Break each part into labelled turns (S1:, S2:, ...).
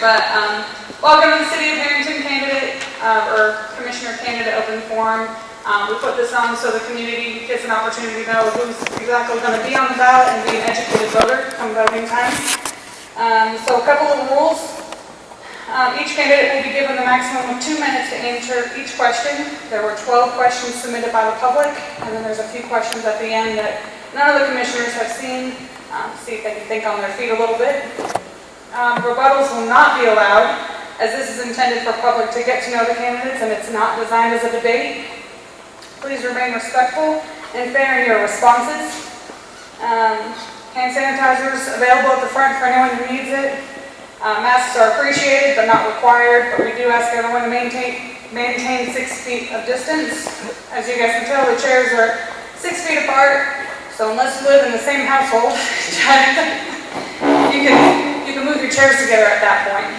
S1: but welcome to the City of Herington candidate or commissioner candidate open forum. We put this on so the community gets an opportunity to know who's exactly going to be on the ballot and be an educated voter come voting time. So a couple of rules. Each candidate will be given the maximum of 2 minutes to answer each question. There were 12 questions submitted by the public, and then there's a few questions at the end that none of the commissioners have seen. See if they can think on their feet a little bit. Rebuttals will not be allowed, as this is intended for public to get to know the candidates and it's not designed as a debate. Please remain respectful and fair in your responses. Hand sanitizers available at the front for anyone who needs it. Masks are appreciated but not required, but we do ask everyone to maintain 6 feet of distance. As you guys can tell, the chairs are 6 feet apart, so unless you live in the same household, you can move your chairs together at that point.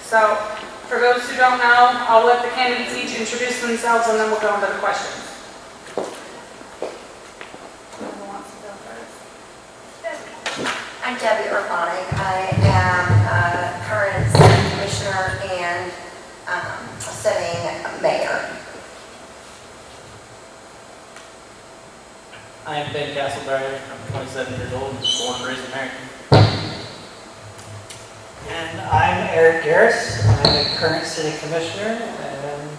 S1: So for those who don't know, I'll let the candidates each introduce themselves and then we'll go into the questions.
S2: I'm Debi Urbanek. I am a current city commissioner and sitting mayor.
S3: I'm Castleberry. I'm 27 years old and born and raised in Herington.
S4: And I'm Eric Gares. I'm a current city commissioner and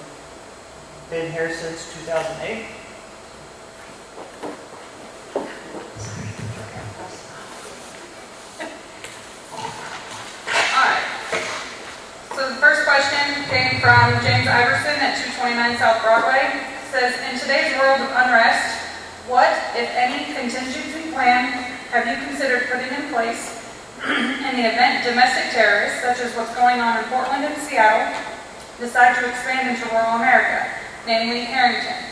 S4: been here since 2008.
S1: So the first question came from James Iverson at 229 South Broadway. It says, in today's world of unrest, what, if any, contingency plan have you considered putting in place in the event domestic terrorists, such as what's going on in Portland and Seattle, decide to expand into rural America, namely Herington?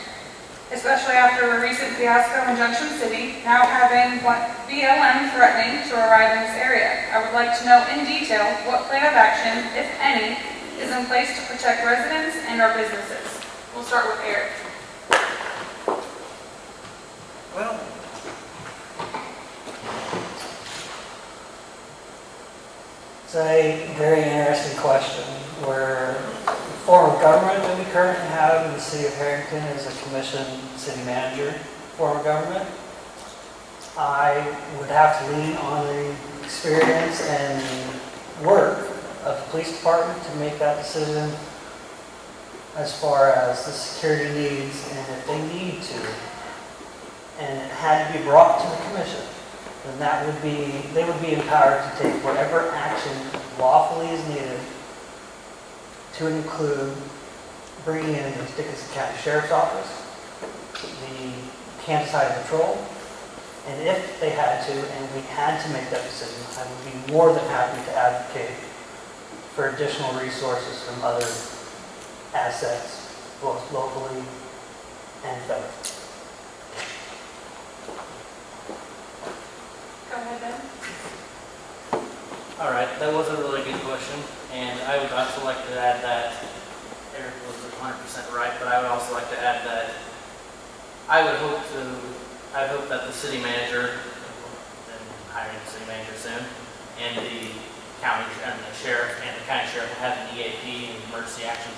S1: Especially after a recent fiasco in Junction City, now having BLM threatening to arrive in this area. I would like to know in detail what plan of action, if any, is in place to protect residents and our businesses. We'll start with Eric.
S4: Well, it's a very interesting question. Where the form of government that we currently have in the City of Herington is a commissioned city manager form of government. I would have to lean on the experience and work of the police department to make that decision as far as the security needs and if they need to. And it had to be brought to the commission, then they would be empowered to take whatever action lawfully is needed to include bringing in the Dickinson County Sheriff's Office, the Kansas Highway Patrol, and if they had to, and we had to make that decision, I would be more than happy to advocate for additional resources from other assets, both locally and federally.
S1: Go ahead, Ben.
S3: All right, that was a really good question, and I would also like to add that Eric was 100% right, but I would also like to add that I hope that the city manager, and hiring the city manager soon, and the county and the sheriff and the county sheriff will have an EAP, an emergency action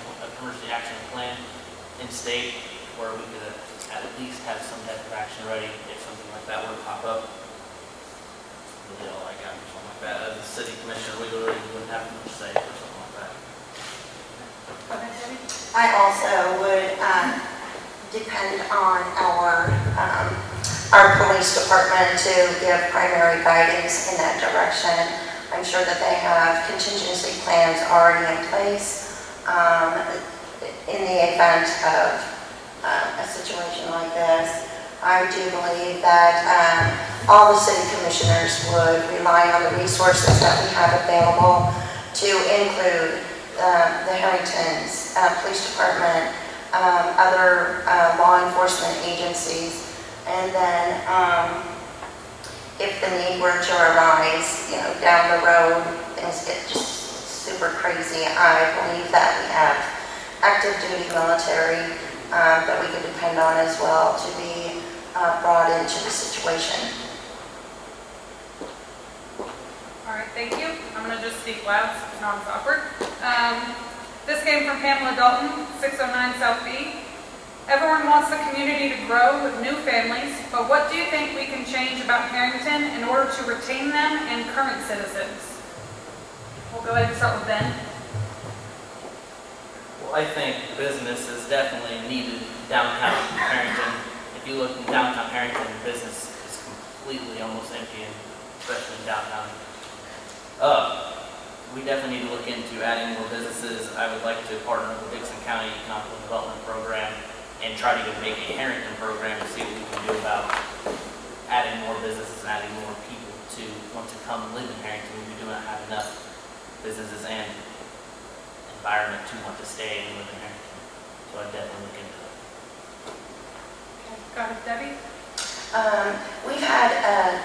S3: plan in state where we could at least have some type of action ready if something like that were to pop up. You know, like something like that. As a city commissioner, we really wouldn't have much to say for something like that.
S2: I also would depend on our police department to give primary guidance in that direction. I'm sure that they have contingency plans already in place in the event of a situation like this. I do believe that all the city commissioners would rely on the resources that we have available to include the Herington's Police Department, other law enforcement agencies, and then if the need were to arise, down the road, things get just super crazy. I believe that we have active duty military that we could depend on as well to be brought into the situation.
S1: All All right, thank you. I'm going to just speak loud, so it's not as awkward. This came from Pamela Dalton, 609 South B. Everyone wants the community to grow with new families, but what do you think we can change about Herington in order to retain them and current citizens? We'll go ahead and start with Ben.
S3: Well, I think business is definitely needed downtown Herington. If you look in downtown Herington, business is completely almost empty, and especially in downtown. We definitely need to look into adding more businesses. I would like to partner with the Dickinson County Economic Development Program and try to even make a Herington program to see what we can do about adding more businesses and adding more people to want to come live in Herington. We do not have enough businesses and environment to want to stay and live in Herington. So I definitely look into that.
S1: Go ahead, Debbie.
S2: We've had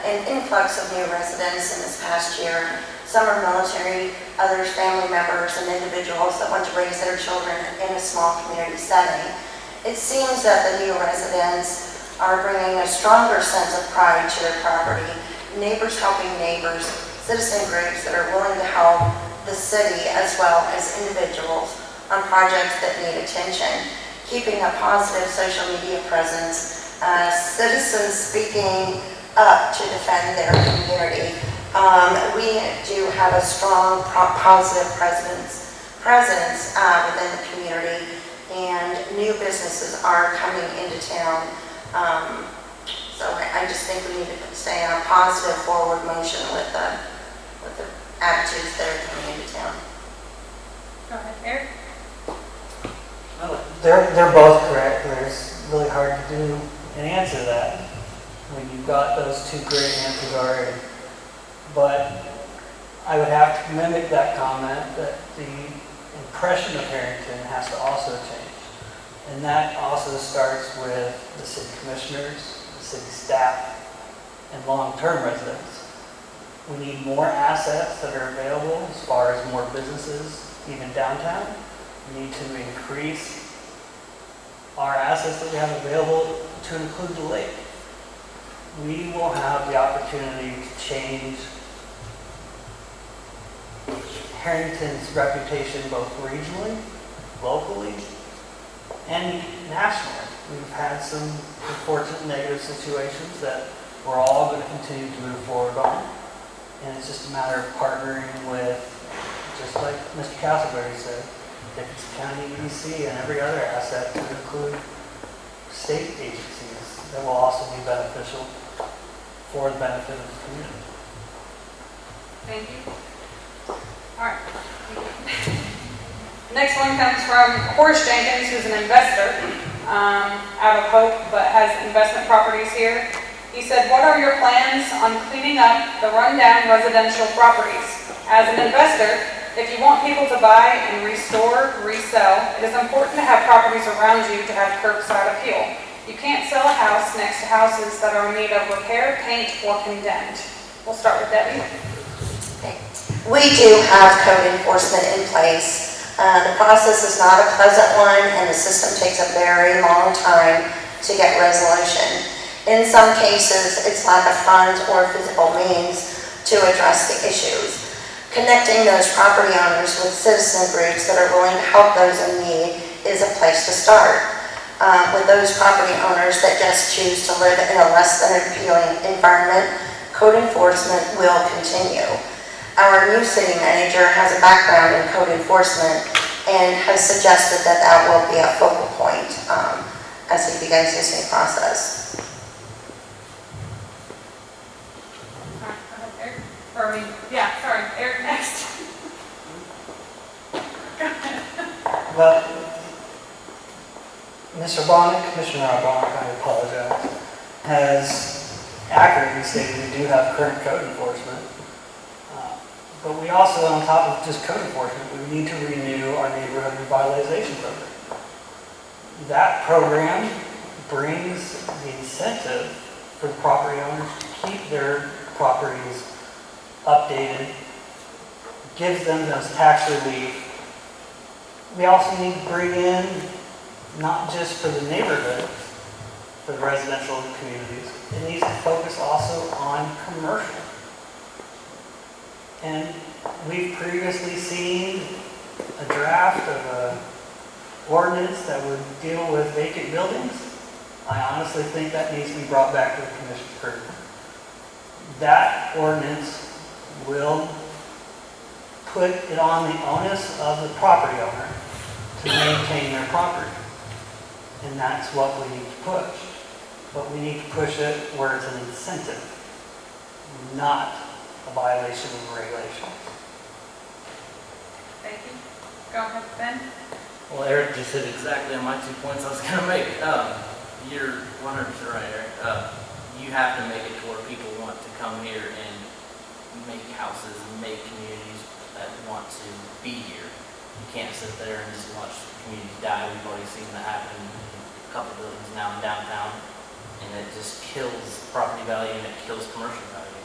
S2: an influx of new residents in this past year. Some are military, others family members and individuals that want to raise their children in a small community setting. It seems that the new residents are bringing a stronger sense of pride to their property, neighbors helping neighbors, citizen groups that are willing to help the city as well as individuals on projects that need attention, keeping a positive social media presence, citizens speaking up to defend their community. We do have a strong positive presence within the community, and new businesses are coming into town. So I just think we need to stay on a positive forward motion with the attitudes that are coming into town.
S1: Go ahead, Eric.
S4: They're both correct. It's really hard to do and answer that when you've got those two great answers already. But I would have to mimic that comment that the impression of Herington has to also change. And that also starts with the city commissioners, the city staff, and long-term residents. We need more assets that are available as far as more businesses, even downtown. We need to increase our assets that we have available to include the lake. We will have the opportunity to change Herington's reputation both regionally, locally, and nationally. We've had some unfortunate negative situations that we're all going to continue to move forward on. And it's just a matter of partnering with, just like Mr. Castleberry said, Dickinson County EDC and every other asset to include state agencies that will also be beneficial for the benefit of the community.
S1: Thank you. All right. Next one comes from Horace Jenkins, who's an investor out of Hope, but has investment properties here. He said, what are your plans on cleaning up the rundown residential properties? As an investor, if you want people to buy and restore, resell, it is important to have properties around you to have curbside appeal. You can't sell a house next to houses that are in need of repair, paint, or condemned. We'll start with Debbie.
S2: Okay. We do have code enforcement in place. The process is not a pleasant one, and the system takes a very long time to get resolution. In some cases, it's lack of funds or physical means to address the issues. Connecting those property owners with citizen groups that are willing to help those in need is a place to start. With those property owners that just choose to live in a less than appealing environment, code enforcement will continue. Our new city manager has a background in code enforcement and has suggested that that will be a focal point as he begins this new process.
S1: Eric next.
S4: Well, Mr. Urbanek, Commissioner Urbanek, I apologize, has accurately stated we do have current code enforcement. But we also, on top of just code enforcement, we need to renew our neighborhood revitalization program. That program brings the incentive for the property owners to keep their properties updated, gives them those tax relief. We also need to bring in, not just for the neighborhood, for the residential communities, it needs to focus also on commercial. And we've previously seen a draft of an ordinance that would deal with vacant buildings. I honestly think that needs to be brought back to the commission for that ordinance will put it on the onus of the property owner to maintain their property. And that's what we need to push. But we need to push it where it's an incentive, not a violation of the regulations.
S1: Thank you. Go ahead, Ben.
S3: Well, Eric just hit exactly on my 2 points I was going to make. You're 100% right, Eric. You have to make it to where people want to come here and make houses and make communities that want to be here. You can't sit there and just watch communities die. We've already seen that happen in a couple buildings now in downtown, and it just kills property value and it kills commercial value.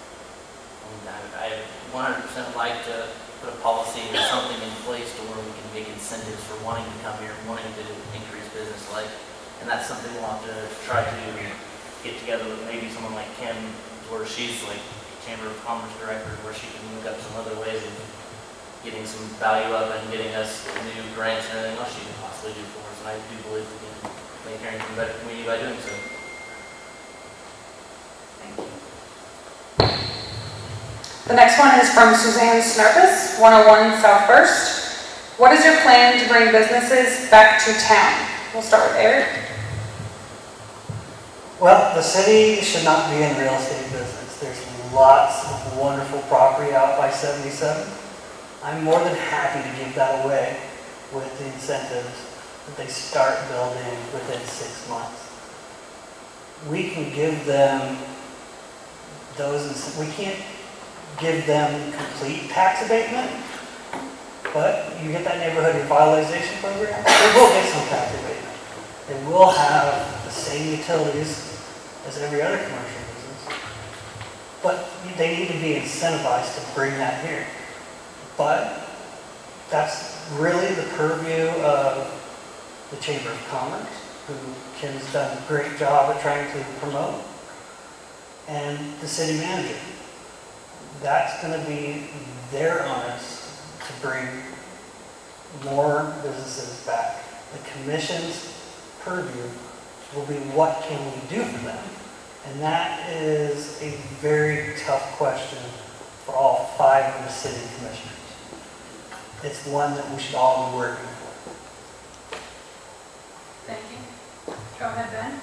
S3: And I 100% like to put a policy or something in place to where we can make incentives for wanting to come here, wanting to increase business life. And that's something we'll have to try to get together with maybe someone like Kim, where she's like Chamber of Commerce Director, where she can look up some other ways of getting some value up and getting us new grants and everything else she can possibly do for us. And I do believe we can make Herington a better community by doing so.
S1: Thank you. The next one is from Suzanne Snurpus, 101 South First. What is your plan to bring businesses back to town? We'll start with Eric.
S4: Well, the city should not be in the real estate business. There's lots of wonderful property out by 77. I'm more than happy to give that away with the incentives that they start building within 6 months. We can give them we can't give them complete tax abatement, but you get that neighborhood revitalization program, they will get some tax abatement. They will have the same utilities as every other commercial business, but they need to be incentivized to bring that here. But that's really the purview of the Chamber of Commerce, who Kim's done a great job at trying to promote, and the city manager. That's going to be their onus to bring more businesses back. The commission's purview will be what can we do for them? And that is a very tough question for all 5 of the city commissioners. It's one that we should all be working for.
S1: Thank you. Go ahead, Ben.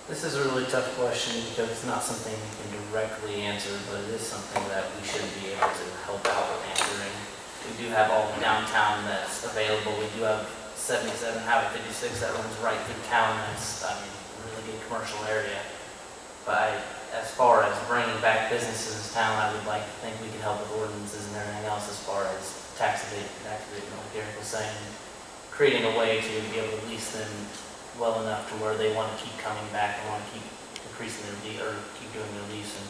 S3: This is a really tough question because it's not something you can directly answer, but it is something that we should be able to help out with answering. We do have all of downtown that's available. We do have 77, Highway 56 that runs right through town. That's, a really good commercial area. But as far as bringing back businesses to town, I would like to think we can help with ordinances and everything else as far as tax abatement, like Eric was saying, creating a way to be able to lease them well enough to where they want to keep coming back and want to keep increasing their lease or keep doing their lease, and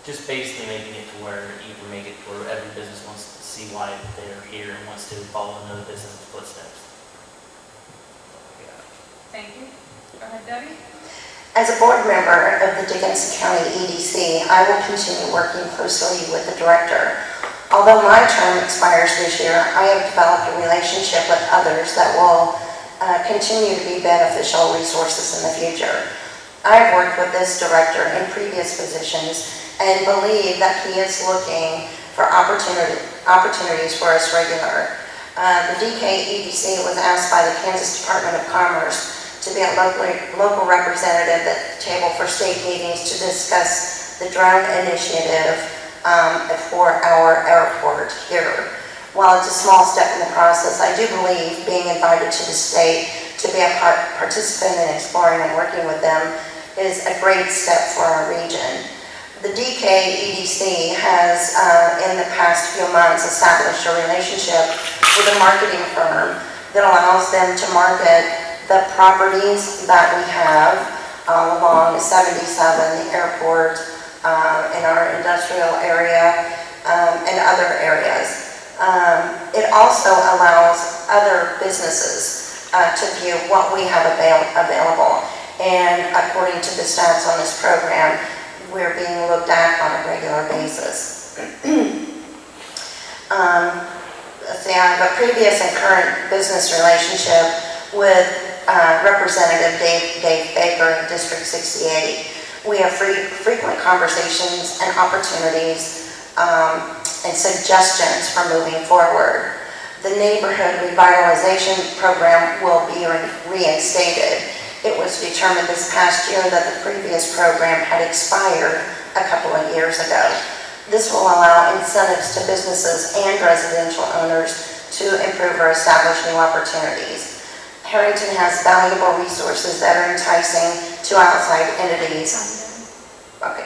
S3: just basically making it to where you can make it to where every business wants to see why they're here and wants to follow another business's footsteps.
S1: Thank you. Go ahead, Debbie.
S2: As a board member of the Dickinson County EDC, I will continue working closely with the director. Although my term expires this year, I have developed a relationship with others that will continue to be beneficial resources in the future. I've worked with this director in previous positions and believe that he is looking for opportunities for us regular. The DK EDC was asked by the Kansas Department of Commerce to be a local representative at the table for state meetings to discuss the drone initiative for our airport here. While it's a small step in the process, I do believe being invited to the state to be a participant in exploring and working with them is a great step for our region. The DK EDC has, in the past few months, established a relationship with a marketing firm that allows them to market the properties that we have along 77, the airport, in our industrial area, and other areas. It also allows other businesses to view what we have available. And according to the stats on this program, we're being looked at on a regular basis. See, I have a previous and current business relationship with Representative Dave Baker in District 68. We have frequent conversations and opportunities and suggestions for moving forward. The neighborhood revitalization program will be reinstated. It was determined this past year that the previous program had expired a couple of years ago. This will allow incentives to businesses and residential owners to improve or establish new opportunities. Herington has valuable resources that are enticing to outside entities. Okay.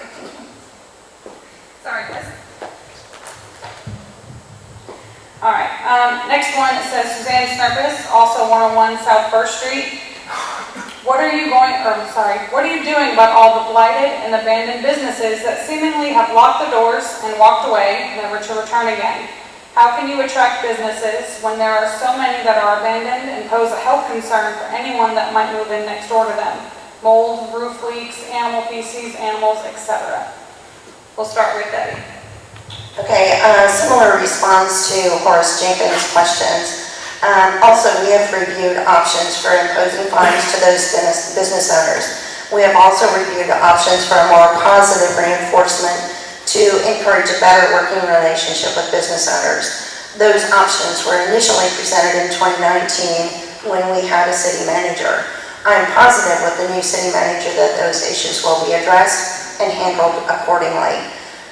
S1: Sorry, guys. All right, next one, it says Suzanne Snurpus, also 101 South First Street. What are you doing about all the blighted and abandoned businesses that seemingly have locked the doors and walked away, never to return again? How can you attract businesses when there are so many that are abandoned and pose a health concern for anyone that might move in next door to them? Mold, roof leaks, animal feces, animals, etc. We'll start with Debbie.
S2: Okay, similar response to Horace Jenkins' questions. Also, we have reviewed options for imposing fines to those business owners. We have also reviewed options for a more positive reinforcement to encourage a better working relationship with business owners. Those options were initially presented in 2019 when we had a city manager. I'm positive with the new city manager that those issues will be addressed and handled accordingly.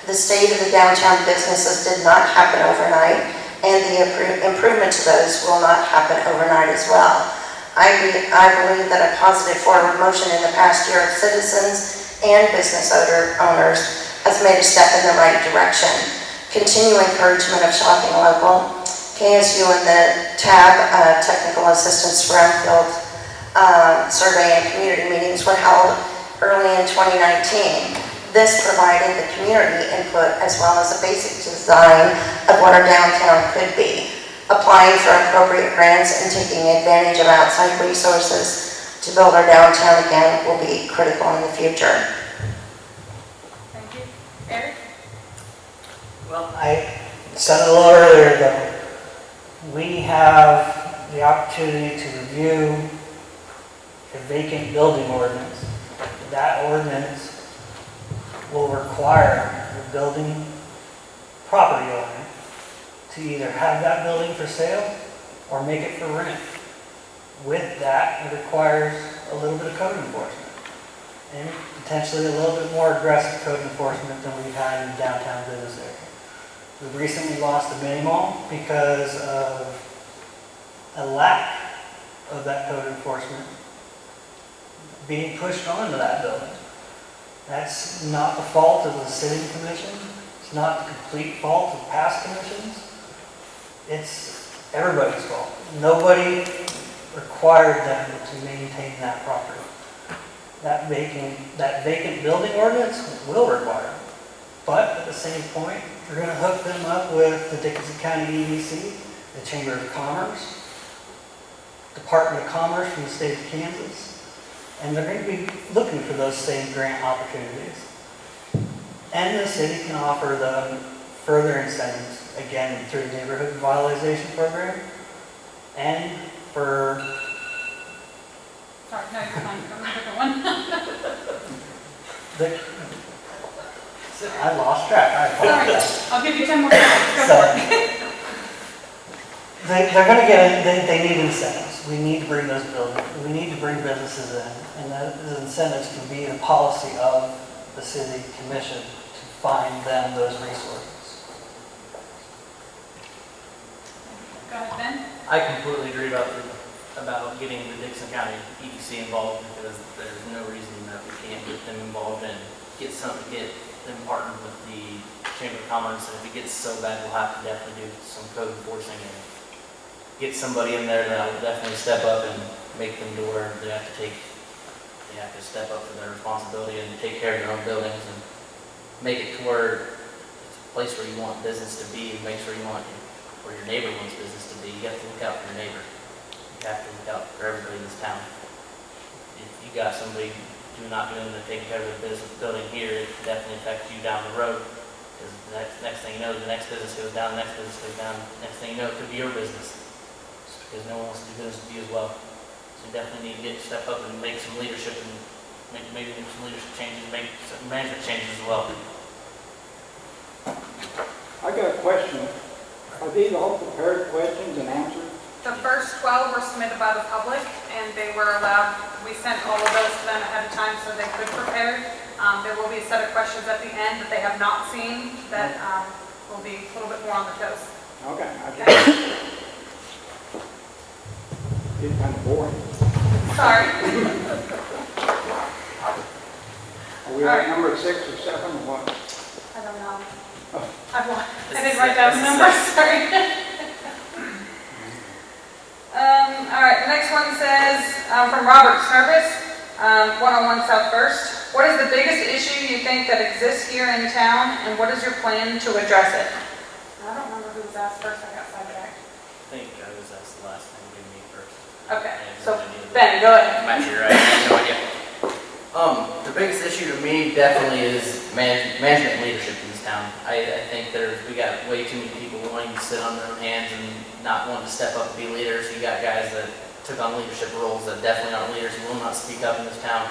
S2: The state of the downtown businesses did not happen overnight, and the improvement to those will not happen overnight as well. I believe that a positive forward motion in the past year of citizens and business owners has made a step in the right direction. Continued encouragement of shopping local. KSU and the TAB Technical Assistance Brownfield survey and community meetings were held early in 2019. This provided the community input as well as a basic design of what our downtown could be. Applying for appropriate grants and taking advantage of outside resources to build our downtown again will be critical in the future.
S1: Thank you. Eric?
S4: Well, I said it a little earlier though. We have the opportunity to review a vacant building ordinance. That ordinance will require the building property owner to either have that building for sale or make it for rent. With that, it requires a little bit of code enforcement and potentially a little bit more aggressive code enforcement than we've had in the downtown business area. We recently lost a mini mall because of a lack of that code enforcement being pushed onto that building. That's not the fault of the city commission. It's not the complete fault of past commissions. It's everybody's fault. Nobody required them to maintain that property. That vacant building ordinance will require it. But at the same point, you're going to hook them up with the Dickinson County EDC, the Chamber of Commerce, Department of Commerce from the state of Kansas, and they're going to be looking for those same grant opportunities. And the city can offer them further incentives, again, through the neighborhood revitalization program, and for...
S1: Sorry, no, you're fine. I'm a different one.
S4: I lost track. I apologize.
S1: Sorry, I'll give you 10 more seconds. Go for it.
S4: They're going to get, they need incentives. We need to bring those buildings, we need to bring businesses in, and those incentives can be the policy of the city commission to find them those resources.
S1: Go ahead, Ben.
S3: I completely agree about getting the Dickinson County EDC involved, because there's no reason that we can't get them involved and get them partnered with the Chamber of Commerce. And if it gets so bad, we'll have to definitely do some code enforcing and get somebody in there that will definitely step up and make them to where they have to step up for their responsibility and take care of their own buildings and make it to where it's a place where you want business to be, and make sure where your neighbor wants business to be. You have to look out for your neighbor. You have to look out for everybody in this town. If you got somebody not doing the taking care of the business building here, it definitely affects you down the road. Because the next thing you know, the next business goes down, the next business goes down, next thing you know, it could be your business. Just because no one wants to do business with you as well. So you definitely need to step up and make some leadership and maybe make some leadership changes, make some management changes as well.
S5: I got a question. Are these all prepared questions and answers?
S1: The first 12 were submitted by the public, and they were allowed, we sent all of those to them ahead of time so they could prepare. There will be a set of questions at the end that they have not seen that will be a little bit more on the toes.
S5: Okay.
S1: Okay?
S5: It's kind of boring.
S1: Sorry.
S5: Are we at number 6 or 7 or what?
S1: I don't know.
S5: Oh.
S1: I didn't write down the numbers, sorry. All right, the next one says, from Robert Snurvis, 101 South First. What is the biggest issue you think that exists here in town, and what is your plan to address it? I don't remember who was asked first, I got sidetracked.
S3: I think I was asked the last time, give me first.
S1: Okay, so Ben, go ahead.
S3: Might be right, I have no idea. The biggest issue to me definitely is management and leadership in this town. I think we got way too many people wanting to sit on their own hands and not wanting to step up and be leaders. You got guys that took on leadership roles that definitely aren't leaders and will not speak up in this town.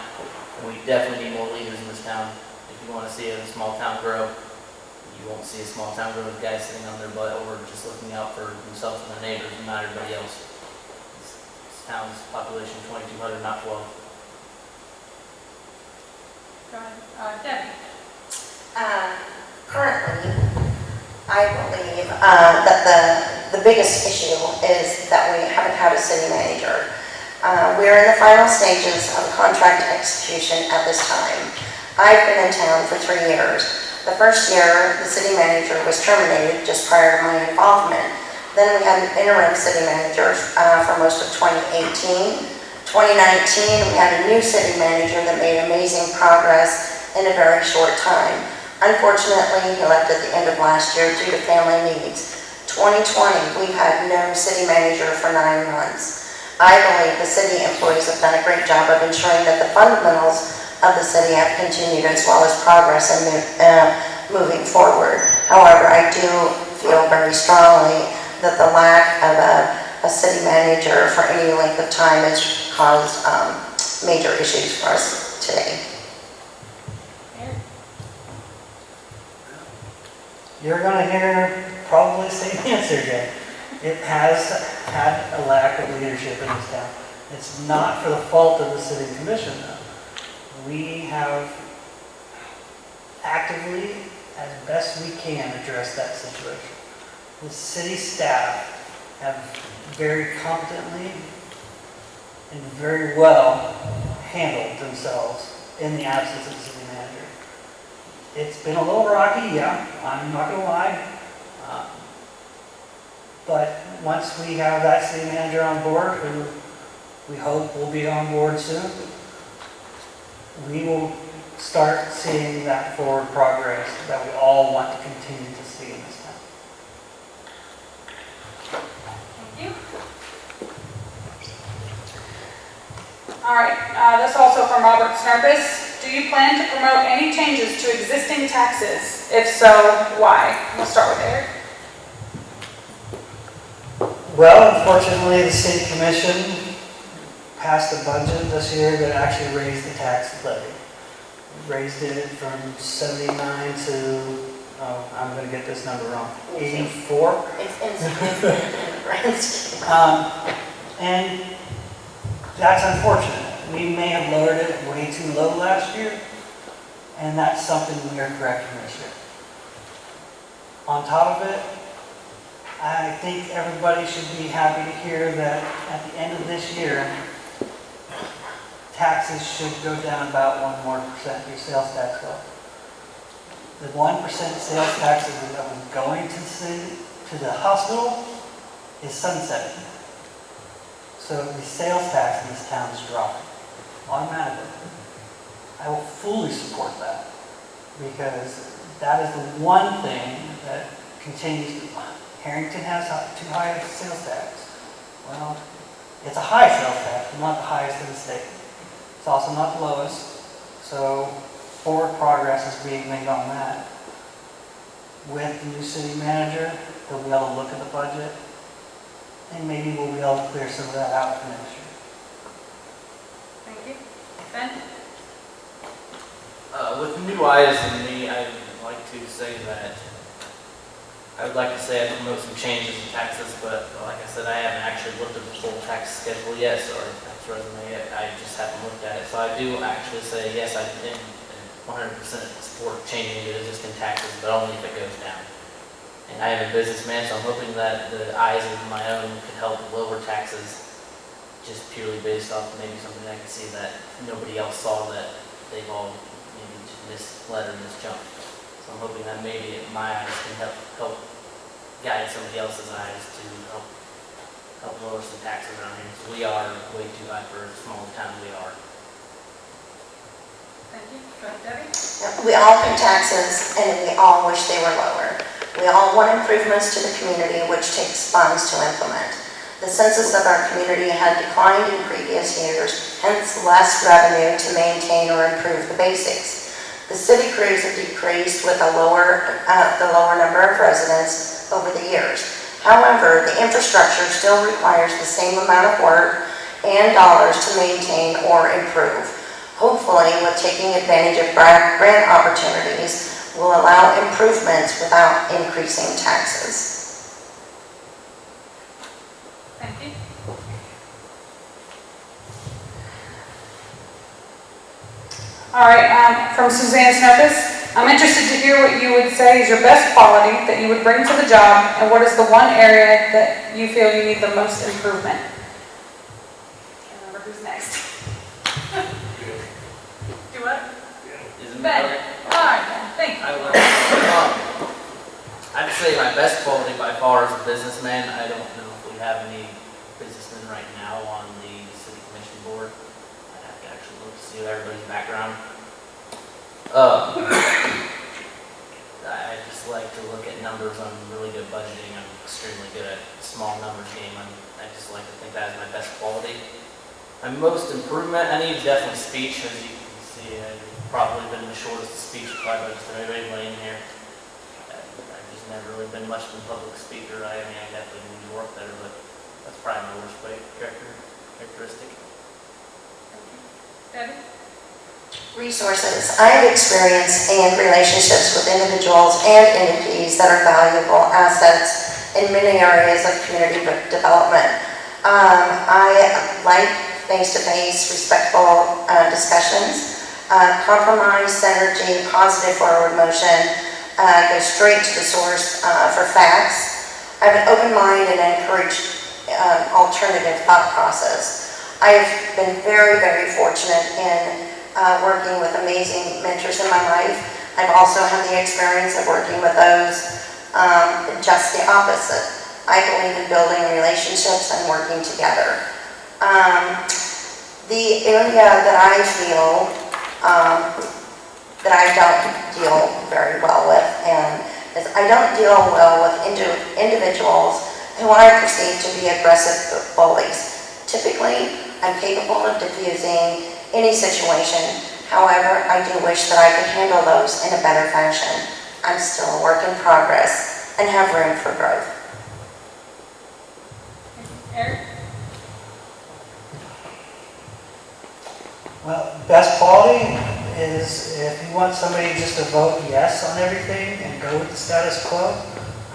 S3: And we definitely need more leaders in this town. If you want to see a small town grow, you won't see a small town grow with guys sitting on their butt or just looking out for themselves and their neighbors and not everybody else. This town's population 2,200, not 12.
S1: Go ahead. Debbie.
S2: Currently, I believe that the biggest issue is that we haven't had a city manager. We're in the final stages of contract execution at this time. I've been in town for 3 years. The first year, the city manager was terminated just prior to my involvement. Then we had an interim city manager for most of 2018. 2019, we had a new city manager that made amazing progress in a very short time. Unfortunately, he left at the end of last year due to family needs. 2020, we've had no city manager for 9 months. I believe the city employees have done a great job of ensuring that the fundamentals of the city have continued as well as progress and moving forward. However, I do feel very strongly that the lack of a city manager for any length of time has caused major issues for us today.
S4: You're going to hear probably the same answer again. It has had a lack of leadership in this town. It's not for the fault of the city commission, though. We have actively, as best we can, addressed that situation. The city staff have very competently and very well handled themselves in the absence of the city manager. It's been a little rocky, yeah, I'm not going to lie. But once we have that city manager on board, who we hope will be on board soon, we will start seeing that forward progress that we all want to continue to see in this town.
S1: Thank you. All right, this also from Robert Snurpis. Do you plan to promote any changes to existing taxes? If so, why? We'll start with Eric.
S4: Well, unfortunately, the city commission passed a budget this year that actually raised the tax levy. Raised it from 79 to, oh, I'm going to get this number wrong, 84?
S2: It's insignificant.
S4: And that's unfortunate. We may have lowered it way too low last year, and that's something we are correcting this year. On top of it, I think everybody should be happy to hear that at the end of this year, taxes should go down about 1% more, your sales tax will. The 1% sales tax that was going to the hospital is sunsetting. So the sales tax in this town is dropping automatically. I will fully support that because that is the one thing that continues to, Herington has too high a sales tax. Well, it's a high sales tax, but not the highest in the state. It's also not the lowest. So forward progress is being made on that. With the new city manager, they'll be able to look at the budget, and maybe we'll be able to clear some of that out for next year.
S1: Thank you. Ben?
S3: With new eyes in me, I would like to say that I would like to say I promote some changes in taxes, but like I said, I haven't actually looked at the full tax schedule yet, or tax resume yet. I just haven't looked at it. So I do actually say yes, I am 100% support changing it just in taxes, but only if it goes down. And I am a businessman, so I'm hoping that the eyes of my own could help lower taxes, just purely based off maybe something I can see that nobody else saw, that they've all maybe just misled or misjumped. So I'm hoping that maybe my eyes can help guide somebody else's eyes to help lower some taxes around here. So we are way too high for a small town we are.
S1: Thank you. Go ahead, Debbie.
S2: We all pay taxes and we all wish they were lower. We all want improvements to the community, which takes funds to implement. The census of our community had declined in previous years, hence less revenue to maintain or improve the basics. The city crews have decreased with the lower number of residents over the years. However, the infrastructure still requires the same amount of work and dollars to maintain or improve. Hopefully, with taking advantage of grant opportunities, will allow improvements without increasing taxes.
S1: Thank you. All right, from Suzanne Snopis, I'm interested to hear what you would say is your best quality that you would bring to the job, and what is the one area that you feel you need the most improvement? Can't remember who's next. Do what?
S3: Isn't
S1: Ben.
S3: it?
S1: All right, Ben. Thank you.
S3: I'd say my best quality by far as a businessman. I don't know if we have any businessmen right now on the city commission board. I'd have to actually look to see everybody's background. I just like to look at numbers. I'm really good at budgeting. I'm extremely good at small numbers game. I just like to think that is my best quality. My most improvement, I need definitely speech. As you can see, I've probably been the shortest speech probably just anybody in here. I've just never really been much of a public speaker. I mean, I definitely need to work better, but that's probably my worst characteristic.
S1: Debbie?
S2: Resources. I have experience and relationships with individuals and entities that are valuable assets in many areas of community development. I like face-to-face, respectful discussions, compromise, synergy, positive forward motion, go straight to the source for facts. I have an open mind and encourage alternative thought process. I've been very, very fortunate in working with amazing mentors in my life. I've also had the experience of working with those just the opposite. I believe in building relationships and working together. The area that I feel that I don't deal very well with is I don't deal well with individuals who I perceive to be aggressive bullies. Typically, I'm capable of diffusing any situation. However, I do wish that I could handle those in a better fashion. I'm still a work in progress and have room for growth.
S1: Eric?
S4: Well, best quality is if you want somebody just to vote yes on everything and go with the status quo,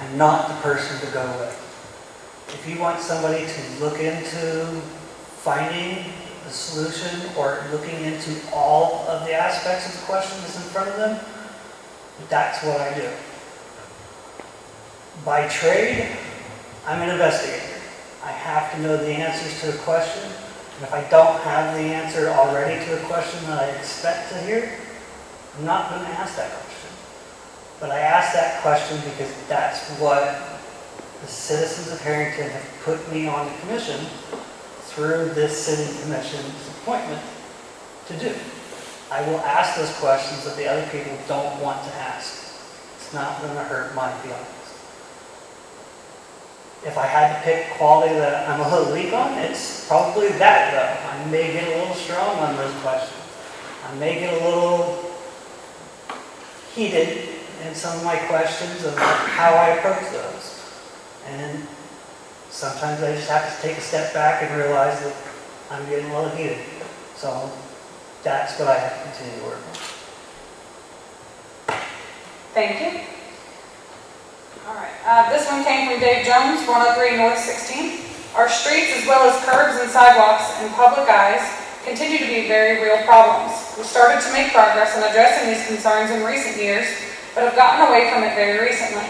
S4: I'm not the person to go with. If you want somebody to look into finding the solution or looking into all of the aspects of the question that's in front of them, that's what I do. By trade, I'm an investigator. I have to know the answers to a question, and if I don't have the answer already to a question that I expect to hear, I'm not going to ask that question. But I ask that question because that's what the citizens of Herington have put me on the commission through this city commission's appointment to do. I will ask those questions that the other people don't want to ask. It's not going to hurt my feelings. If I had to pick quality that I'm a little weak on, it's probably that though. I may get a little strong on those questions. I may get a little heated in some of my questions of how I approach those. And sometimes I just have to take a step back and realize that I'm getting a little heated. So that's what I have to continue to work on.
S1: Thank you. All right, this one came from Dave Jones, 103 North 16th. Our streets, as well as curbs and sidewalks and public eyes, continue to be very real problems. We started to make progress in addressing these concerns in recent years, but have gotten away from it very recently.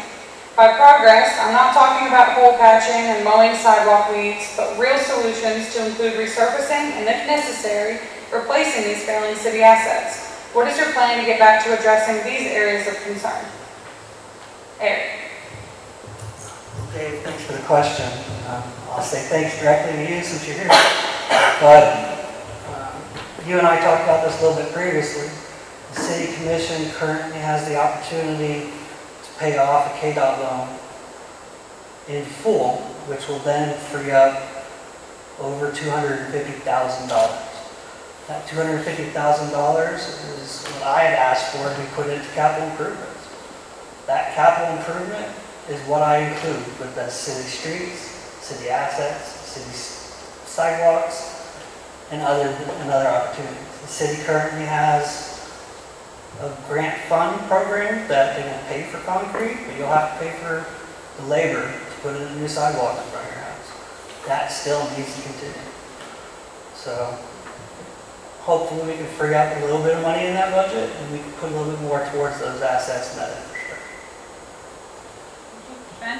S1: By progress, I'm not talking about hole patching and mowing sidewalk weeds, but real solutions to include resurfacing and, if necessary, replacing these failing city assets. What is your plan to get back to addressing these areas of concern? Eric.
S4: Dave, thanks for the question. I'll say thanks directly to you since you're here. But you and I talked about this a little bit previously. The City Commission currently has the opportunity to pay off a KDOT loan in full, which will then free up over $250,000. That $250,000 is what I had asked for to be put into capital improvements. That capital improvement is what I include with the city streets, city assets, city sidewalks, and other opportunities. The city currently has a grant fund program that they will pay for concrete, but you'll have to pay for the labor to put in a new sidewalk in front of your house. That still needs to continue. So hopefully we can free up a little bit of money in that budget and we can put a little bit more towards those assets and that infrastructure.
S1: Ben?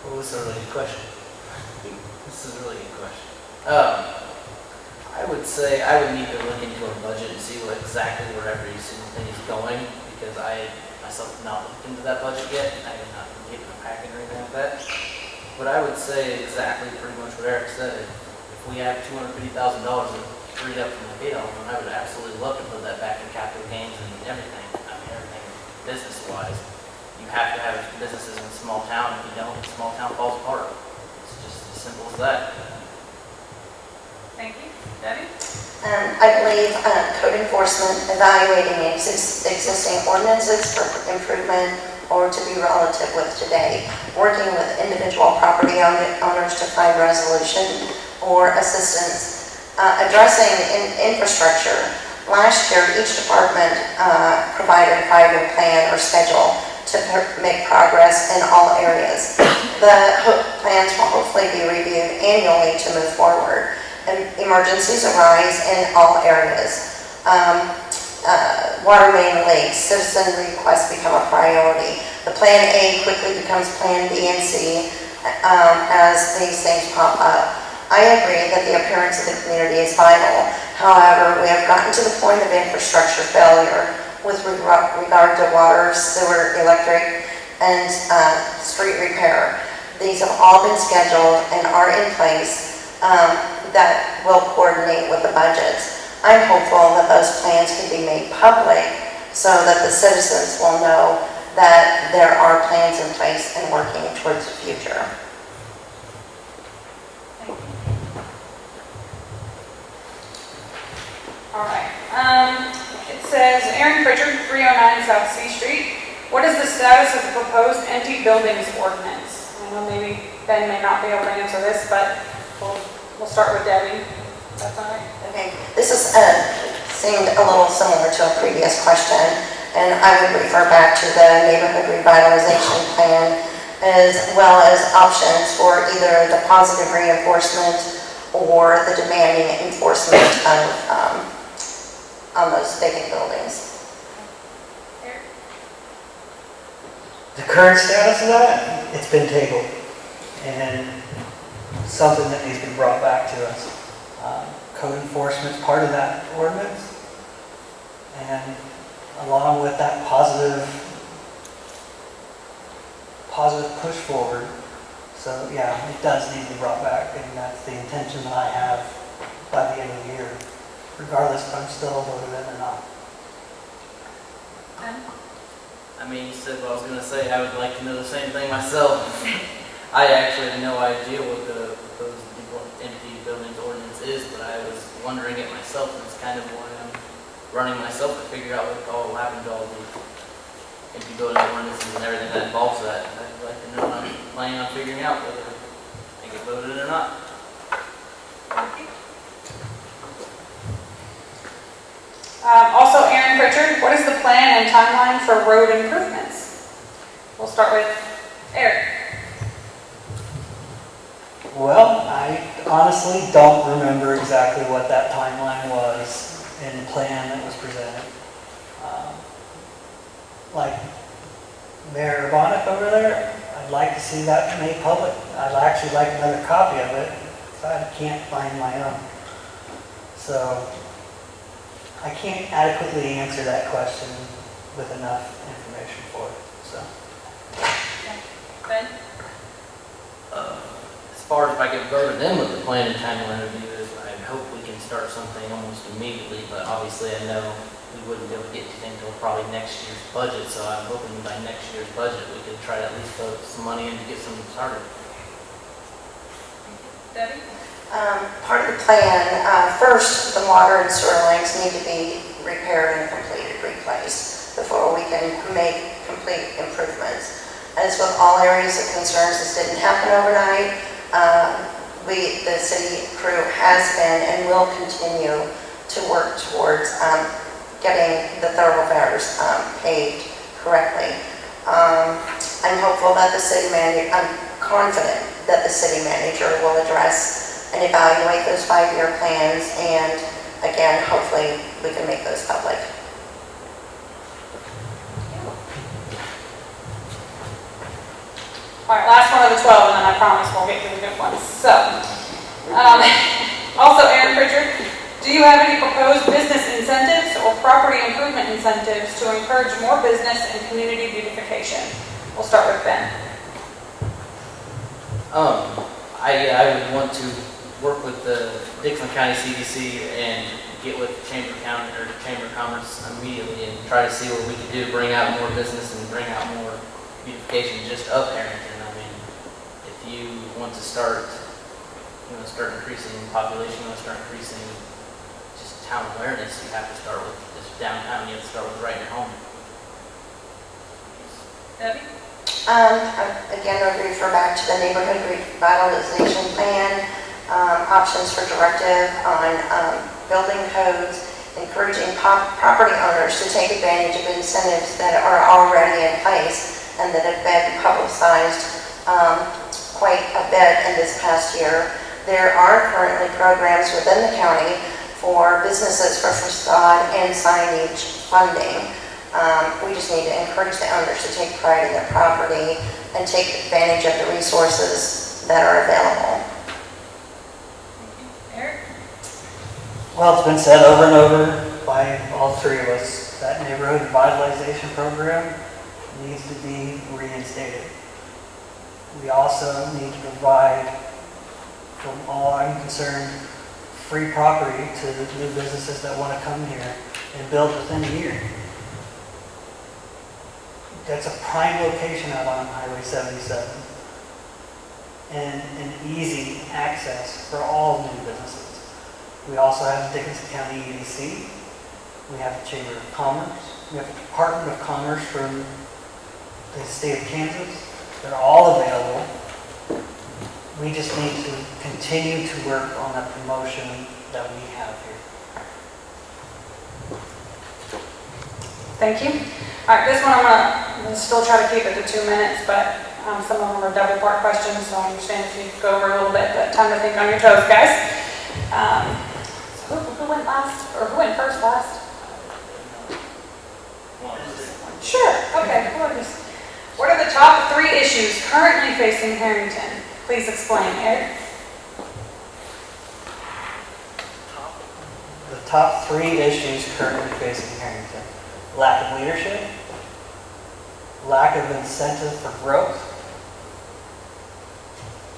S3: Well, this is a really good question. This is a really good question. I would say I would need to look into our budget and see what exactly where every single thing is going, because I myself have not looked into that budget yet. I have not been given a packet or anything like that. But I would say exactly pretty much what Eric said. If we have $250,000 freed up from the KDOT loan, I would absolutely love to put that back in capital gains and everything. I mean, everything business-wise. You have to have businesses in a small town. If you don't, the small town falls apart. It's just as simple as that.
S1: Thank you. Debbie?
S2: I believe code enforcement, evaluating existing ordinances for improvement or to be relative with today, working with individual property owners to find resolution or assistance, addressing infrastructure. Last year, each department provided a 5-year plan or schedule to make progress in all areas. The plans will hopefully be reviewed annually to move forward. Emergencies arise in all areas. Water main leaks, citizen requests become a priority. The Plan A quickly becomes Plan B and C as these things pop up. I agree that the appearance of the community is vital. However, we have gotten to the point of infrastructure failure with regard to water, sewer, electric, and street repair. These have all been scheduled and are in place that will coordinate with the budgets. I'm hopeful that those plans can be made public so that the citizens will know that there are plans in place and working towards the future.
S1: Thank you. All right. It says, Aaron Pritchard, 309 South C Street. What is the status of the proposed empty buildings ordinance? I know maybe Ben may not be able to answer this, but we'll start with Debbie. That's all right.
S2: Okay, this is seemed a little similar to a previous question, and I would refer back to the neighborhood revitalization plan, as well as options for either the positive reinforcement or the demanding enforcement of on those vacant buildings.
S1: Eric?
S4: The current status of that, it's been tabled, and something that needs to be brought back to us. Code enforcement is part of that ordinance, and along with that positive push forward. So yeah, it does need to be brought back, and that's the intention that I have by the end of the year, regardless if I'm still voted in or not.
S3: I mean, you said what I was going to say. I would like to know the same thing myself. I actually have no idea what the proposed empty buildings ordinance is, but I was wondering it myself, and it's kind of why I'm running myself to figure out what all happened to all the empty building ordinances and everything that involves that. I'd like to know, I'm planning on figuring out whether I get voted in or not.
S1: Also, Aaron Pritchard, what is the plan and timeline for road improvements? We'll start with Eric.
S4: Well, I honestly don't remember exactly what that timeline was in the plan that was presented. Like Mayor Urbanek over there, I'd like to see that made public. I'd actually like another copy of it, if I can't find my own. So I can't adequately answer that question with enough information for it, so.
S1: Ben?
S3: As far as if I get voted in with the plan and timeline review is, I hope we can start something almost immediately, but obviously I know we wouldn't be able to get anything until probably next year's budget, so I'm hoping by next year's budget we could try to at least put some money in to get something started.
S1: Debbie?
S2: Part of the plan, first, the water and sewer lines need to be repaired and completed, replaced, before we can make complete improvements. As with all areas of concerns, this didn't happen overnight. The city crew has been and will continue to work towards getting the thoroughfares paved correctly. I'm hopeful that I'm confident that the city manager will address and evaluate those 5-year plans, and again, hopefully we can make those public.
S1: All right, last one of the 12, and then I promise we'll get to the good ones. So, also Aaron Pritchard, do you have any proposed business incentives or property improvement incentives to encourage more business and community beautification? We'll start with Ben.
S3: I would want to work with the Dickinson County CDC and get with Chamber of Commerce immediately and try to see what we can do to bring out more business and bring out more beautification just of Herington. I mean, if you want to start increasing population, you want to start increasing just town awareness, you have to start with just downtown. You have to start with right in your home.
S1: Debbie?
S2: Again, I would refer back to the neighborhood revitalization plan, options for directive on building codes, encouraging property owners to take advantage of incentives that are already in place and that have been publicized quite a bit in this past year. There are currently programs within the county for businesses for facade and signage funding. We just need to encourage the owners to take pride in their property and take advantage of the resources that are available.
S1: Eric?
S4: Well, it's been said over and over by all three of us, that neighborhood revitalization program needs to be reinstated. We also need to provide, from all I'm concerned, free property to the new businesses that want to come here and build within a year. That's a prime location out on Highway 77 and an easy access for all new businesses. We also have the Dickinson County EDC. We have the Chamber of Commerce. We have the Department of Commerce from the state of Kansas. They're all available. We just need to continue to work on the promotion that we have here.
S1: Thank you. All right, this one I'm going to still try to keep it to 2 minutes, but some of them are double part questions, so I understand if you go over a little bit, but time to think on your toes, guys. So who went last, or who went first last? Sure, okay. What are the top 3 issues currently facing Herington? Please explain, Eric.
S4: The top 3 issues currently facing Herington: lack of leadership, lack of incentive for growth,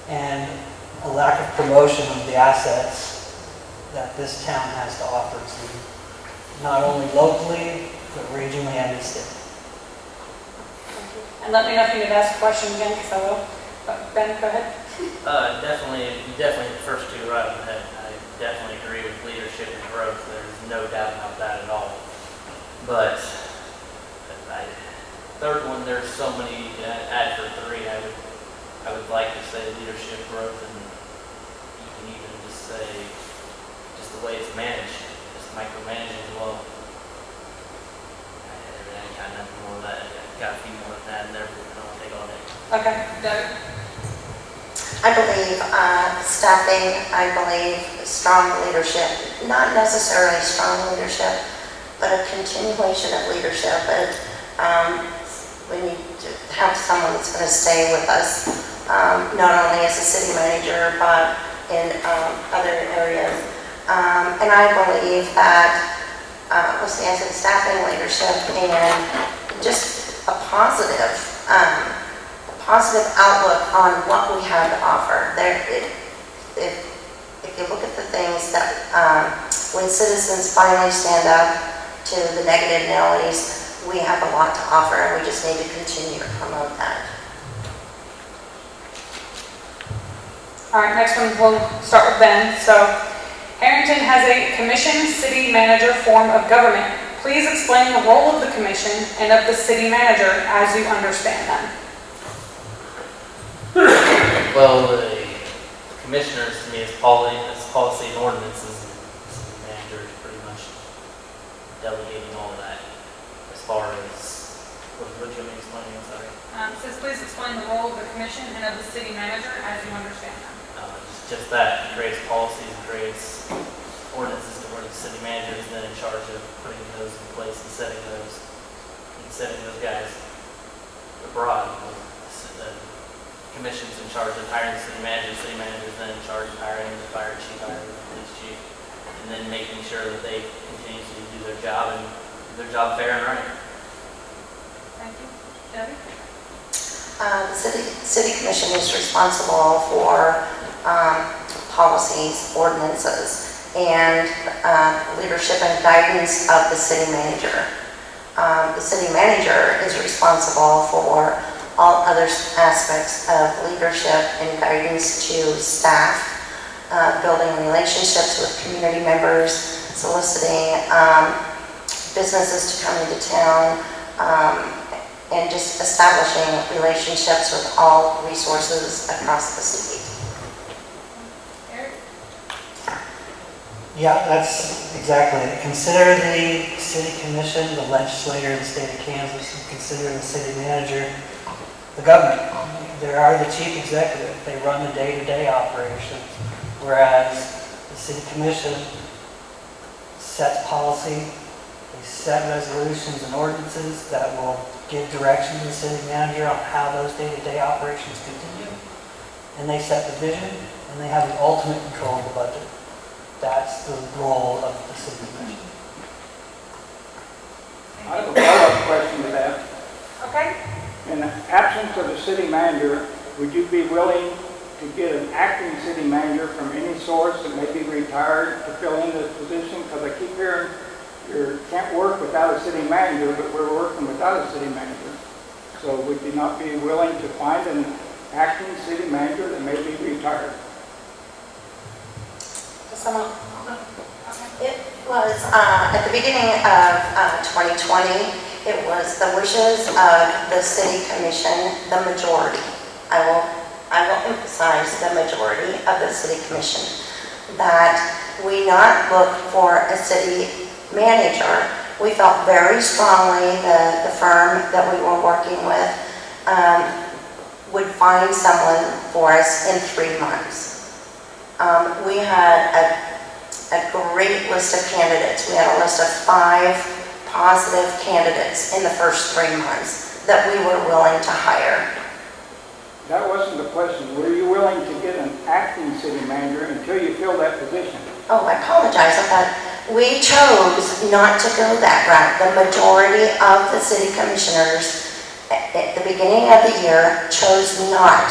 S4: and a lack of promotion of the assets that this town has to offer to not only locally, but regionally and in state.
S1: And let me know if you need to ask a question again, because I will. But Ben, go ahead.
S3: Definitely the first 2 right on the head. I definitely agree with leadership and growth. There's no doubt about that at all. But third one, there's so many add for three. I would like to say leadership, growth, and you can even just say just the way it's managed, just micromanaging as well. I got nothing more of that. I got a few more of that in there, but I don't take all day.
S1: Okay, Debbie?
S2: I believe staffing, I believe strong leadership, not necessarily strong leadership, but a continuation of leadership. We need to have someone that's going to stay with us, not only as a city manager, but in other areas. And I believe that, let's see, I said staffing, leadership, and just a positive outlook on what we have to offer. If you look at the things that, when citizens finally stand up to the negative Nellies, we have a lot to offer, and we just need to continue to promote that.
S1: All right, next one, we'll start with Ben. So, Herington has a commission city manager form of government. Please explain the role of the commission and of the city manager as you understand them.
S3: Well, the commissioners to me is policy and ordinances. The city manager is pretty much delegating all of that. As far as, what do you mean explaining, I'm sorry?
S1: It says, please explain the role of the commission and of the city manager as you understand them.
S3: Just that, it creates policies, it creates ordinances to where the city manager is then in charge of putting those in place and setting those guys abroad. The commission's in charge of hiring the city manager is then in charge of hiring the fire chief, hiring the police chief, and then making sure that they continuously do their job and do their job fair and right.
S1: Thank you. Debbie?
S2: The city commission is responsible for policies, ordinances, and leadership and guidance of the city manager. The city manager is responsible for all other aspects of leadership and guidance to staff, building relationships with community members, soliciting businesses to come into town, and just establishing relationships with all resources across the city.
S1: Eric?
S4: Yeah, that's exactly it. Consider the city commission, the legislature of the state of Kansas, and consider the city manager, the government. They are the chief executive. They run the day-to-day operations, whereas the city commission sets policy, they set resolutions and ordinances that will give direction to the city manager on how those day-to-day operations continue. And they set the vision, and they have the ultimate control of the budget. That's the role of the city commission.
S5: I have a follow-up question to that.
S1: Okay.
S5: In the absence of the city manager, would you be willing to get an acting city manager from any source that may be retired to fill in this position? Because I keep hearing you can't work without a city manager, but we're working without a city manager. So would you not be willing to find an acting city manager that may be retired?
S2: Someone? It was at the beginning of 2020, it was the wishes of the city commission, the majority. I will emphasize the majority of the city commission, that we not look for a city manager. We felt very strongly the firm that we were working with would find someone for us in 3 months. We had a great list of candidates. We had a list of 5 positive candidates in the first 3 months that we were willing to hire.
S5: That wasn't the question. Were you willing to get an acting city manager until you fill that position?
S2: Oh, I apologize on that. We chose not to go that route. The majority of the city commissioners at the beginning of the year chose not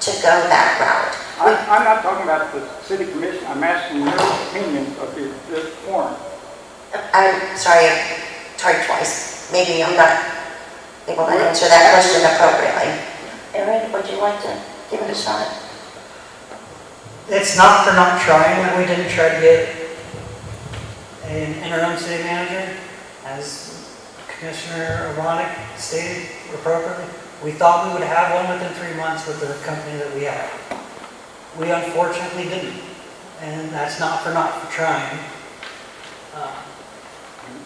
S2: to go that route.
S5: I'm not talking about the city commission. I'm asking your opinion of this form.
S2: I'm sorry, I tried twice. Maybe I'm not able to answer that question appropriately. Erin, would you like to give it a shot?
S4: It's not for not trying that we didn't try to get an interim city manager, as Commissioner Urbanek stated appropriately. We thought we would have one within 3 months with the company that we have. We unfortunately didn't, and that's not for trying.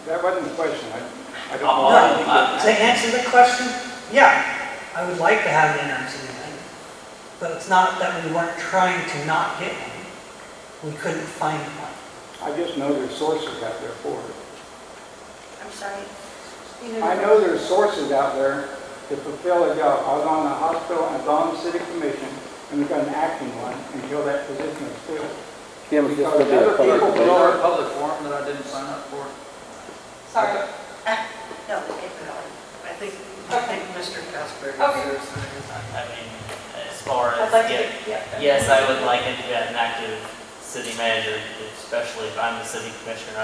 S5: That wasn't the question. I don't
S3: Oh,
S5: know.
S4: To answer the question, yeah, I would like to have an interim city manager, but it's not that we weren't trying to not get one. We couldn't find one.
S5: I just know there's sources out there for it.
S2: I'm sorry.
S5: I know there's sources out there to fulfill a job. I was on the hospital, I was on the city commission, and we got an acting one until that position was filled.
S6: Kim, is this
S5: Because
S6: going to be a
S5: other
S6: public
S5: people
S6: meeting?
S5: will-
S7: a public forum that I didn't sign up for?
S1: Sorry.
S2: No, it really.
S8: I think Mr. Castleberry
S1: Okay.
S8: deserves that.
S3: I mean, as far as,
S1: I'd like to
S3: yeah,
S1: get, yeah.
S3: yes, I would like it to be an active city manager, especially if I'm the city commissioner.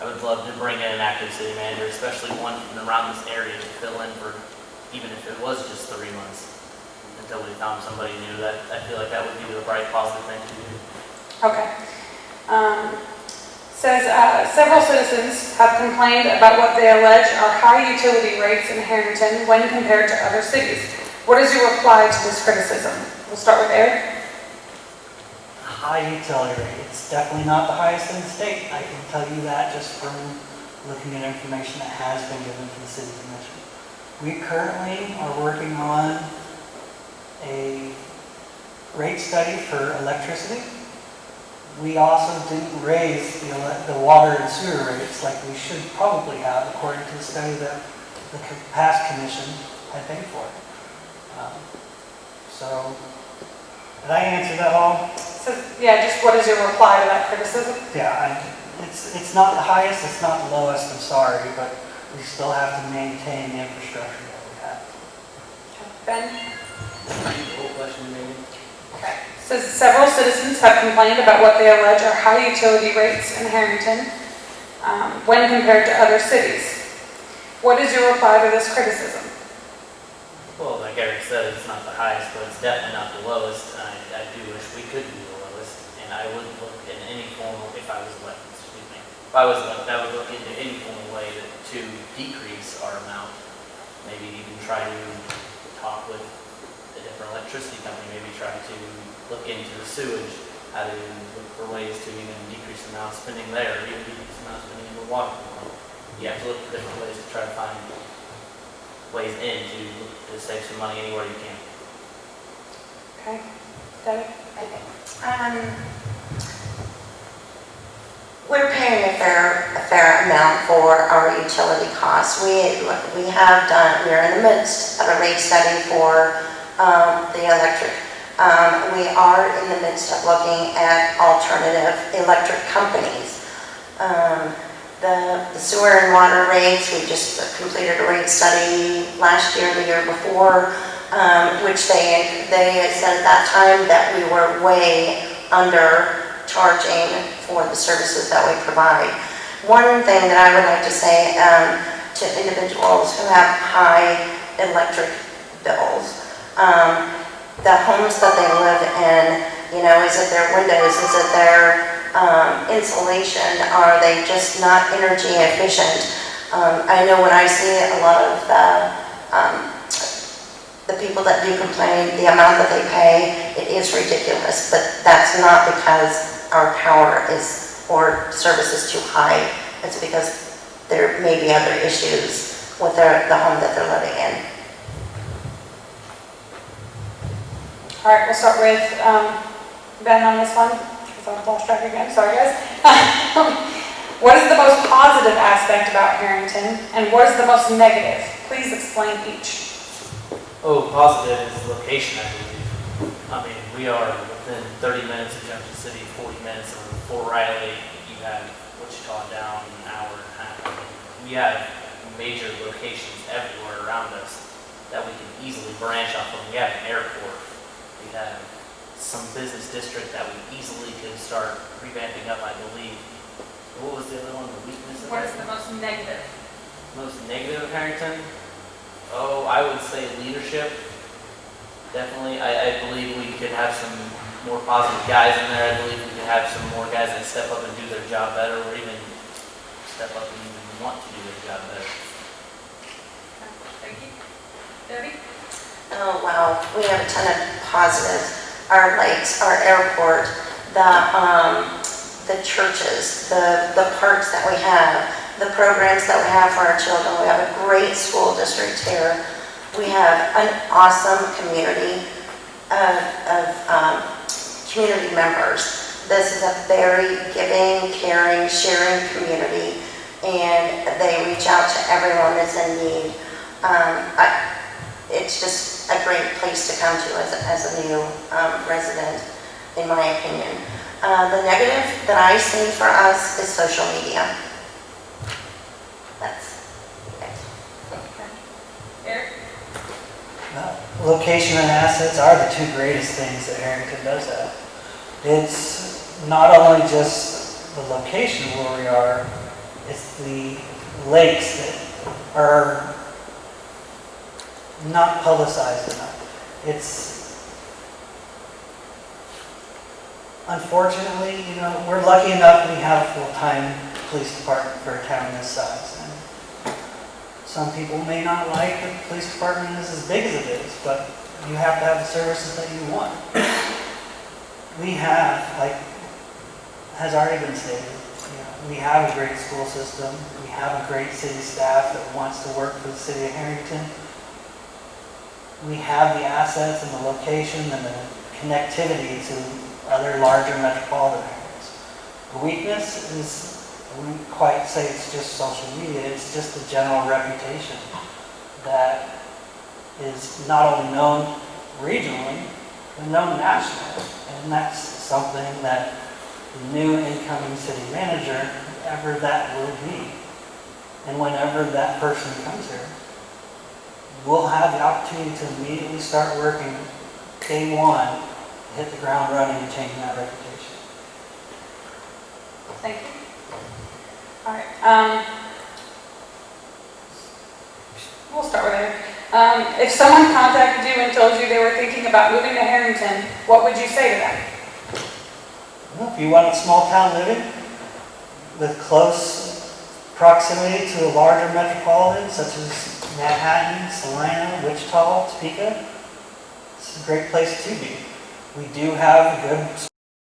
S3: I would love to bring in an active city manager, especially one from around this area to fill in for, even if it was just 3 months until we found somebody new. That, I feel like that would be the right positive thing to do.
S1: Okay. Says, several citizens have complained about what they allege are high utility rates in Herington when compared to other cities. What is your reply to this criticism? We'll start with Eric.
S4: High utility rate. It's definitely not the highest in the state. I can tell you that just from looking at information that has been given to the city commission. We currently are working on a rate study for electricity. We also didn't raise the water and sewer rates like we should probably have, according to the study that the past commission had paid for. So, did I answer that all?
S1: So, yeah, just what is your reply to that criticism?
S4: Yeah, it's not the highest, it's not the lowest, I'm sorry, but we still have to maintain the infrastructure that we have.
S1: Ben?
S3: The whole question maybe?
S1: Okay. Says several citizens have complained about what they allege are high utility rates in Herington when compared to other cities. What is your reply to this criticism?
S3: Well, like Eric said, it's not the highest, but it's definitely not the lowest. I do wish we could be the lowest, and I would look in any form, if I was elected, excuse me. If I was elected, I would look into any form of way to decrease our amount. Maybe even try to talk with a different electricity company, maybe try to look into the sewage, how to look for ways to even decrease the amount of spending there, or even decrease the amount of spending in the water. You have to look for different ways to try to find ways in to save some money anywhere you can.
S1: Okay. Debi?
S2: We're paying a fair amount for our utility costs. We're in the midst of a rate study for the electric. We are in the midst of looking at alternative electric companies. The sewer and water rates, we just completed a rate study last year, the year before, which they said at that time that we were way under charging for the services that we provide. One thing that I would like to say to individuals who have high electric bills, the homes that they live in, is it their windows, is it their insulation, are they just not energy efficient? I know when I see a lot of the people that do complain, the amount that they pay, it is ridiculous, but that's not because our power or service is too high. It's because there may be other issues with the home that they're living in.
S1: All right, we'll start with Ben on this one, because I've lost track again. Sorry, guys. What is the most positive aspect about Herington, and what is the most negative? Please explain each.
S3: Oh, positive is location, I believe. I mean, we are within 30 minutes of Junction City, 40 minutes of Fort Riley. You have Wichita down an hour and a half. We have major locations everywhere around us that we can easily branch off of. We have an airport. We have some business district that we easily could start revamping up, I believe. What was the other one, the weakness of
S1: What is
S3: Herington?
S1: the most negative?
S3: Most negative of Herington? Oh, I would say leadership. Definitely. I believe we could have some more positive guys in there. I believe we can have some more guys that step up and do their job better, or even step up and even want to do their job better.
S1: Thank you. Debbie?
S2: Oh, wow, we have a ton of positives. Our lakes, our airport, the churches, the parks that we have, the programs that we have for our children. We have a great school district here. We have an awesome community of community members. This is a very giving, caring, sharing community, and they reach out to everyone that's in need. It's just a great place to come to as a new resident, in my opinion. The negative that I see for us is social media. That's it.
S1: Eric?
S4: Location and assets are the two greatest things that Herington does have. It's not only just the location where we are, it's the lakes that are not publicized enough. It's, unfortunately, you know, we're lucky enough we have a full-time police department for a town this size. And some people may not like that the police department is as big as it is, but you have to have the services that you want. We have, like has already been stated, you know, we have a great school system. We have a great city staff that wants to work for the city of Herington. We have the assets and the location and the connectivity to other larger metropolitan areas. The weakness is, I wouldn't quite say it's just social media, it's just the general reputation that is not only known regionally, but known nationally. And that's something that the new incoming city manager, whoever that will be, and whenever that person comes here, will have the opportunity to immediately start working day one, hit the ground running and change that reputation.
S1: Thank you. All right. We'll start with Eric. If someone contacted you and told you they were thinking about moving to Herington, what would you say to them?
S4: Well, if you want a small town living with close proximity to a larger metropolitan such as Manhattan, Salina, Wichita, Topeka, it's a great place to be. We do have a good